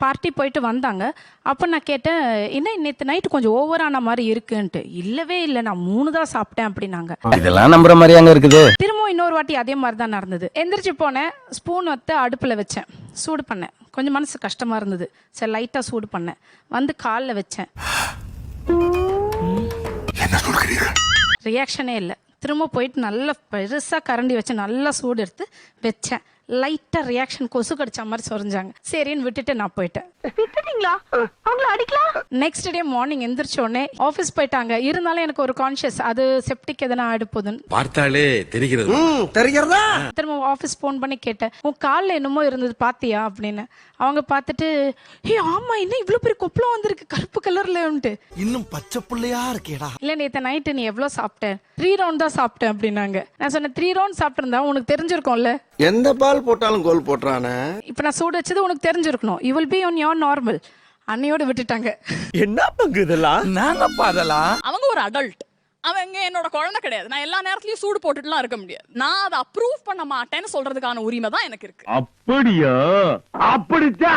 Party போயிட்டு வந்தாங்க. அப்போ நான் கேட்டேன், என்ன நேற்று நைட்டு கொஞ்சம் ஓவரான மாதிரி இருக்குன்ட்டு. இல்லவே இல்லை, நான் 3 தான் சாப்பிட்டேன் அப்படின்னாங்க. இதெல்லாம் நம்புற மாதிரியாங்க இருக்குது. திரும்பவும் இன்னொரு வாட்டி அதே மாதிரி தான் நடந்தது. எந்திரிச்சு போனேன், ஸ்பூன் வத்து அடுப்பில் வச்சேன், சூடு பண்ணேன். கொஞ்சம் மனசு கஷ்டமாக இருந்தது, சரி லைட்டாக சூடு பண்ணேன். வந்து காலில் வச்சேன், ரியாக்ஷனே இல்லை. திரும்ப போயிட்டு நல்லா பெருசாக கரண்டி வச்சு நல்லா சூடு எடுத்து வச்சேன். லைட்டா ரியாக்ஷன், கொசு கடிச்ச மாதிரி சொரிஞ்சாங்க. சரின்னு விட்டுட்டு நான் போயிட்டேன். நெக்ஸ்ட் டே மார்னிங் எந்திரிச்ச உடனே ஆஃபீஸ் போயிட்டாங்க. இருந்தாலும் எனக்கு ஒரு கான்ஷியஸ், அது செப்டிக் எதனா ஆயிடு போகுதுன்னு பார்த்தாலே தெரிகிறது. திரும்ப ஆஃபீஸ் ஃபோன் பண்ணி கேட்டேன், உன் காலில் என்னமோ இருந்தது பாத்தியா அப்படின்னு. அவங்க பார்த்துட்டு, ஆமா என்ன இவ்வளவு பெரிய கொப்பளம் வந்திருக்கு கருப்பு கலர்லன்ட்டு. இன்னும் பச்சை பிள்ளையா இருக்கேடா. இல்ல நேற்று நைட்டு நீ எவ்வளோ சாப்பிட்ட? 3 ரவுண்ட் தான் சாப்பிட்டேன் அப்படின்னாங்க. நான் சொன்னேன், 3 ரவுண்ட் சாப்பிட்டிருந்தா உனக்கு தெரிஞ்சிருக்கும்ல. எந்த பால் போட்டாலும் கோல் போட்டுறானே. இப்போ நான் சூடு வச்சது உனக்கு தெரிஞ்சிருக்கணும். You will be on your normal. அன்னையோட விட்டுட்டாங்க. என்ன பங்கு இதெல்லாம்? நாங்கப்பா அதெல்லாம். அவங்க ஒரு அடல்ட், அவங்க என்னோட குழந்தை கிடையாது. நான் எல்லா நேரத்துலயும் சூடு போட்டுட்டுலாம் இருக்க முடியாது. நான் அதை அப்ரூவ் பண்ண மாட்டேன்னு சொல்றதுக்கான உரிமை தான் எனக்கு இருக்கு. அப்படியா? அப்படிச்சா